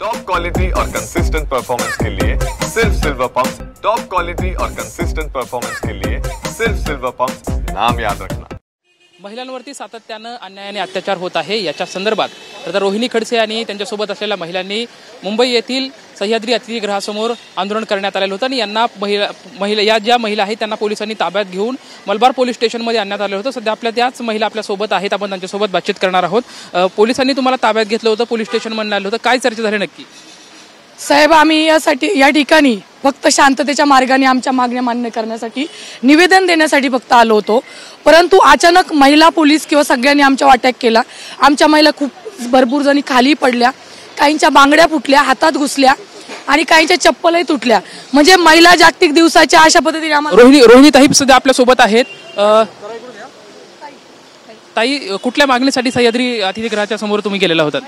Top quality और consistent performance के लिए सिर्फ सिल्वर पंप्स। टॉप क्वालिटी और कंसिस्टेंट परफॉर्मेंस के लिए सिर्फ सिल्वर पंप्स, नाम याद रखना। महिलांवरती सातत्यानं अन्यायाने अत्याचार होत आहे याच्या संदर्भात आता रोहिणी खडसे आणि त्यांच्यासोबत असलेल्या महिलांनी मुंबई येथील सह्याद्री अतिथीगृहासमोर आंदोलन करण्यात आलेलं होतं आणि यांना या ज्या महिला आहेत त्यांना पोलिसांनी ताब्यात घेऊन मलबार पोलीस स्टेशनमध्ये आणण्यात आलं होतं। सध्या आपल्या त्याच महिला आपल्यासोबत आहेत, आपण त्यांच्यासोबत बातचीत करणार आहोत। पोलिसांनी तुम्हाला ताब्यात घेतलं होतं, पोलीस स्टेशनमध्ये आलं होतं, काय चर्चा झाली नक्की? साहेब, आम्ही या ठिकाणी फक्त शांततेच्या मार्गाने आमच्या मागण्या मान्य करण्यासाठी निवेदन देण्यासाठी फक्त आलो होतो, परंतु अचानक महिला पोलीस किंवा सगळ्यांनी आमच्यावर अटॅक केला। आमच्या महिला खूप भरपूर जणी खाली पडल्या, काहींच्या बांगड्या फुटल्या, हातात घुसल्या आणि काहींच्या चप्पलही तुटल्या। म्हणजे महिला जागतिक दिवसाच्या अशा पद्धतीने आम्हाला रोहिणी ताई सध्या आपल्या सोबत आहेत। ताई, कुठल्या मागणीसाठी सह्याद्री अतिथीगृहाच्या समोर तुम्ही गेलेला होता?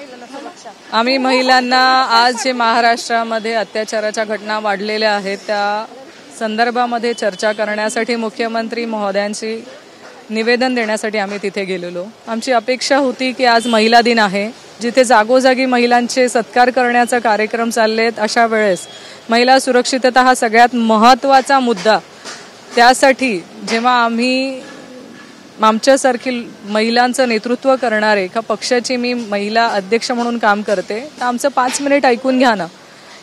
आम्ही महिलांना आज जे महाराष्ट्रामध्ये अत्याचाराच्या घटना वाढलेल्या आहेत त्या संदर्भामध्ये चर्चा करण्यासाठी मुख्यमंत्री महोदयांची निवेदन देण्यासाठी आम्ही तिथे गेलेलो। आमची अपेक्षा होती की आज महिला दिन आहे, जिथे जागोजागी महिलांचे सत्कार करण्याचा कार्यक्रम चाललेत, अशा वेळेस महिला सुरक्षितता हा सगळ्यात महत्त्वाचा मुद्दा। त्यासाठी जेव्हा आम्ही आमच्यासारखी महिलांचं नेतृत्व करणारे एका पक्षाची मी महिला अध्यक्ष म्हणून काम करते, तर आमचं 5 मिनिट ऐकून घ्या ना,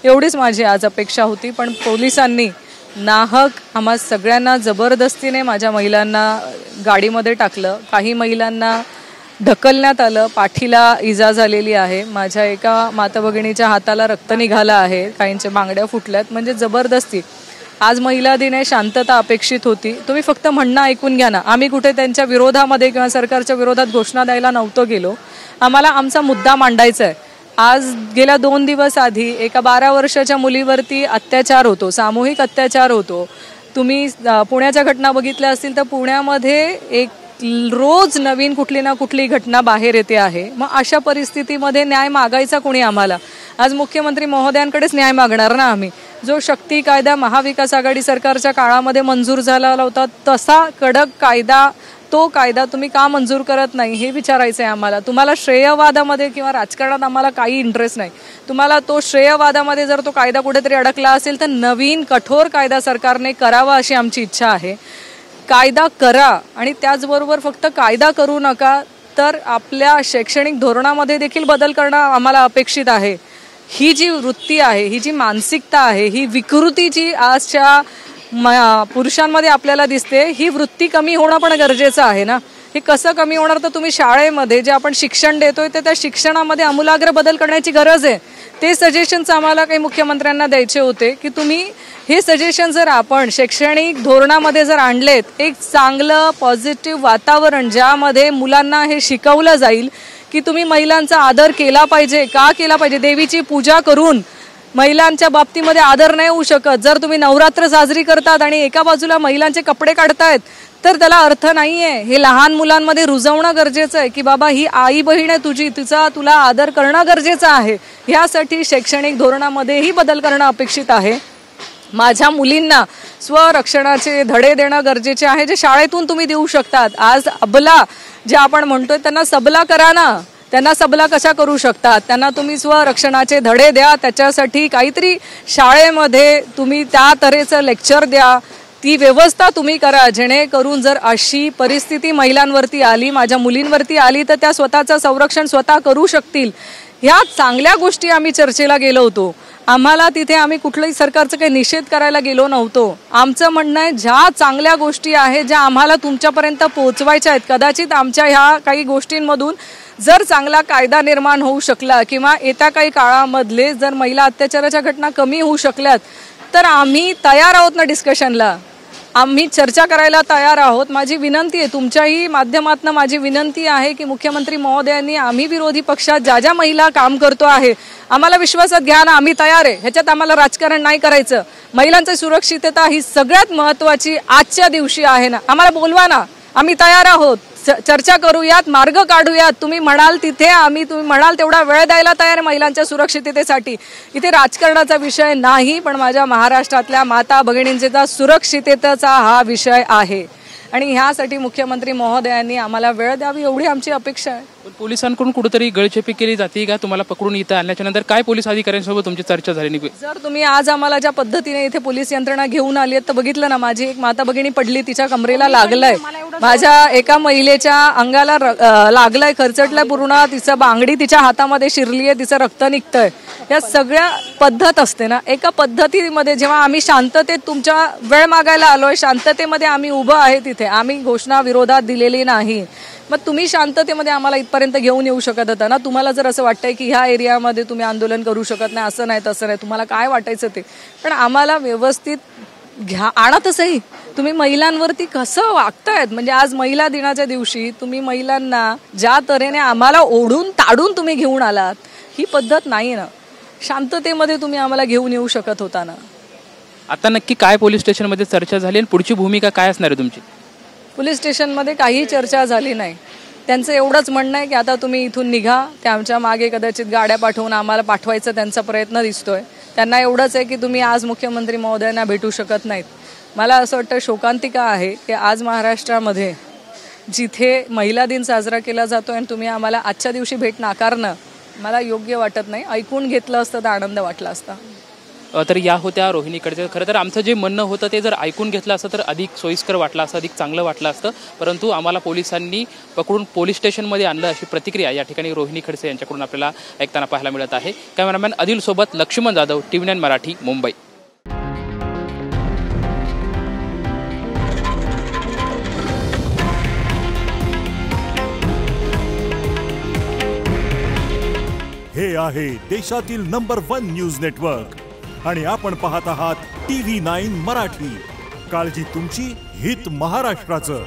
एवढीच माझी आज अपेक्षा होती। पण पोलिसांनी नाहक आम्हा सगळ्यांना जबरदस्तीने माझ्या महिलांना गाडीमध्ये टाकलं, काही महिलांना ढकलण्यात आलं, पाठीला इजा झालेली आहे, माझ्या एका माताभगिनीच्या हाताला रक्त निघालं आहे, काहींच्या बांगड्या फुटल्यात। म्हणजे जबरदस्ती आज महिला दिन आहे, शांतता अपेक्षित होती। तुम्ही फक्त म्हणणं ऐकून घ्या ना, आम्ही कुठे त्यांच्या विरोधामध्ये किंवा सरकारच्या विरोधात घोषणा द्यायला नव्हतो गेलो, आम्हाला आमचा मुद्दा मांडायचा आहे। आज गेल्या 2 दिवस आधी एका 12 वर्षाच्या मुलीवरती अत्याचार होतो, सामूहिक अत्याचार होतो। तुम्ही पुण्याच्या घटना बघितल्या असतील तर पुण्यामध्ये एक रोज नवीन कुठली ना कुठली घटना बाहेर येते आहे। मग अशा परिस्थितीमध्ये न्याय मागायचा कोणी आम्हाला? आज मुख्यमंत्री महोदयांकडेच न्याय मागणार ना आम्ही। जो शक्ती कायदा महाविकास आघाडी सरकारच्या काळामध्ये मंजूर झाला होता तसा कडक कायदा, तो कायदा तुम्ही का मंजूर करत नाही हे विचारायचं आहे आम्हाला। तुम्हाला श्रेयवादामध्ये किंवा राजकारणात आम्हाला काही इंटरेस्ट नाही, तुम्हाला तो श्रेयवादामध्ये जर तो कायदा कुठेतरी अडकला असेल तर नवीन कठोर कायदा सरकारने करावा अशी आमची इच्छा आहे। कायदा करा आणि त्याचबरोबर फक्त कायदा करू नका तर आपल्या शैक्षणिक धोरणामध्ये देखील बदल करणं आम्हाला अपेक्षित आहे। ही जी वृत्ती आहे, ही जी मानसिकता आहे, ही विकृती जी आजच्या पुरुषांमध्ये आपल्याला दिसते, ही वृत्ती कमी होणं पण गरजेचं आहे ना। हे कसं कमी होणार? तर तुम्ही शाळेमध्ये जे आपण शिक्षण देतोय तर त्या शिक्षणामध्ये आमूलाग्र बदल करण्याची गरज आहे। ते सजेशन्स आम्हाला काही मुख्यमंत्र्यांना द्यायचे होते की तुम्ही हे सजेशन जर आपण शैक्षणिक धोरणामध्ये जर आणलेत, एक चांगलं पॉझिटिव्ह वातावरण ज्यामध्ये मुलांना हे शिकवलं जाईल की तुम्ही महिलांचा आदर केला पाहिजे, का केला पाहिजे, देवीची पूजा करून महिलांच्या बाबतीमध्ये आदर नाही होऊ शकत। जर तुम्ही नवरात्र साजरी करतात आणि एका बाजूला महिलांचे कपडे काढतायत तर त्याला अर्थ नाहीये। हे लहान मुलांमध्ये रुजवणं गरजेचं आहे की बाबा ही आई बहीण आहे तुझी, तुला आदर करणं गरजेचं आहे। यासाठी शैक्षणिक धोरणामध्येही बदल करणं अपेक्षित आहे। माझ्या मुलींना स्वरक्षणाचे धडे देणं गरजेचे आहे, जे शाळेतून तुम्ही देऊ शकतात। आज अबला जे आपण म्हणतोय त्यांना सबला करा ना, त्यांना सबला कशा करू शकतात? त्यांना तुम्ही स्वरक्षणाचे धडे द्या, त्याच्यासाठी काहीतरी शाळेमध्ये तुम्ही त्या तऱ्हेचं लेक्चर द्या, ती व्यवस्था तुम्ही करा, जेणेकरून जर अशी परिस्थिती महिलांवरती आली, माझ्या मुलींवरती आली तर त्या स्वतःचं संरक्षण स्वतः करू शकतील। ह्या चांगल्या गोष्टी आम्ही चर्चेला गेलो होतो। आम्हाला तिथे आम्ही कुठल्याही सरकारचं काही निषेध करायला गेलो नव्हतो। आमचं म्हणणं आहे ज्या चांगल्या गोष्टी आहेत ज्या आम्हाला तुमच्यापर्यंत पोहोचवायच्या आहेत, कदाचित आमच्या ह्या काही गोष्टींमधून जर चांगला कायदा निर्माण होऊ शकला किंवा येत्या काही काळामधले जर महिला अत्याचाराच्या घटना कमी होऊ शकल्यात तर आम्ही तयार आहोत ना डिस्कशनला, आम्ही चर्चा करायला तयार आहोत। माझी विनंती आहे, तुमच्याही माध्यमातून माझी विनंती आहे की मुख्यमंत्री महोदयांनी आम्ही विरोधी पक्षात ज्या महिला काम करतो आहे आम्हाला विश्वासात घ्या ना, आम्ही तयार आहे। ह्याच्यात आम्हाला राजकारण नाही करायचं। महिलांची सुरक्षितता ही सगळ्यात महत्त्वाची आजच्या दिवशी आहे ना, आम्हाला बोलवा ना, आम्ही तयार आहोत, चर्चा करूयात, मार्ग काढूयात। तुम्ही म्हणाल तिथे आम्ही, तुम्ही म्हणाल तेवढा वेळ द्यायला तयार आहे महिलांच्या सुरक्षिततेसाठी। इथे राजकारणाचा विषय नाही, पण माझ्या महाराष्ट्रातल्या माता भगिनींचा सुरक्षिततेचा हा विषय आहे आणि ह्यासाठी मुख्यमंत्री महोदयांनी आम्हाला वेळ द्यावी एवढी आमची अपेक्षा आहे। पण पोलिसांकडून कुठेतरी गळचेपी केली जाते का? तुम्हाला पकडून इथं आणल्याच्या नंतर काय पोलीस अधिकाऱ्यांसोबत तुमची चर्चा झाली नाही? जर तुम्ही आज आम्हाला ज्या पद्धतीने इथे पोलीस यंत्रणा घेऊन आली तर बघितलं ना, माझी एक माता भगिनी पडली, तिच्या कमरेला लागलंय, माझ्या एका महिलेच्या अंगाला लागलंय, खरचटलंय पूर्ण, तिचं बांगडी तिच्या हातामध्ये शिरली आहे, तिचं रक्त निघतंय. या सगळ्या पद्धत असते ना, एका पद्धतीमध्ये जेव्हा आम्ही शांततेत तुमच्या वेळ मागायला आलोय, शांततेमध्ये आम्ही उभं आहे, तिथे आम्ही घोषणा विरोधात दिलेली नाही, मग तुम्ही शांततेमध्ये आम्हाला इथपर्यंत घेऊन येऊ शकत होता ना. तुम्हाला जर असं वाटतंय की ह्या एरियामध्ये तुम्ही आंदोलन करू शकत नाही, असं नाही तसं नाही, तुम्हाला काय वाटायचं ते, पण आम्हाला व्यवस्थित घ्या आणा. तसंही तुम्ही महिलांवरती कसं वागतायत, म्हणजे आज महिला दिनाच्या दिवशी तुम्ही महिलांना ज्या तऱ्हेने आम्हाला ओढून ताडून तुम्ही घेऊन आलात, ही पद्धत नाही ना. शांततेमध्ये तुम्ही आम्हाला घेऊन येऊ शकत होता ना. आता नक्की काय पोलीस स्टेशनमध्ये चर्चा झाली आणि पुढची भूमिका काय असणार आहे तुमची? पोलीस स्टेशनमध्ये काही चर्चा झाली नाही. त्यांचं एवढंच म्हणणं आहे की आता तुम्ही इथून निघा. ते आमच्या मागे कदाचित गाड्या पाठवून आम्हाला पाठवायचा त्यांचा प्रयत्न दिसतोय. त्यांना एवढंच आहे की तुम्ही आज मुख्यमंत्री महोदयांना भेटू शकत नाहीत. मला असं वाटतं शोकांतिका आहे की आज महाराष्ट्रामध्ये जिथे महिला दिन साजरा केला जातोय आणि तुम्ही आम्हाला आजच्या दिवशी भेट नाकारणं मला योग्य वाटत नाही. ऐकून घेतलं असतं तर आनंद वाटला असता. तर या होत्या रोहिणीकडचे. खरं तर आमचं जे म्हणणं होतं ते जर ऐकून घेतलं असतं तर अधिक सोयीस्कर वाटलं असतं, अधिक चांगलं वाटलं असतं, परंतु आम्हाला पोलिसांनी पकडून पोलीस स्टेशनमध्ये आणलं अशी प्रतिक्रिया या ठिकाणी रोहिणी खडसे यांच्याकडून आपल्याला ऐकताना पाहायला मिळत आहे. कॅमेरामॅन अदिल सोबत लक्ष्मण जाधव, TV9 मराठी, मुंबई. हे आहे देशातील नंबर 1 न्यूज नेटवर्क आणि आपण पाहत आहात TV9 मराठी. काळजी तुमची, हित महाराष्ट्राचं.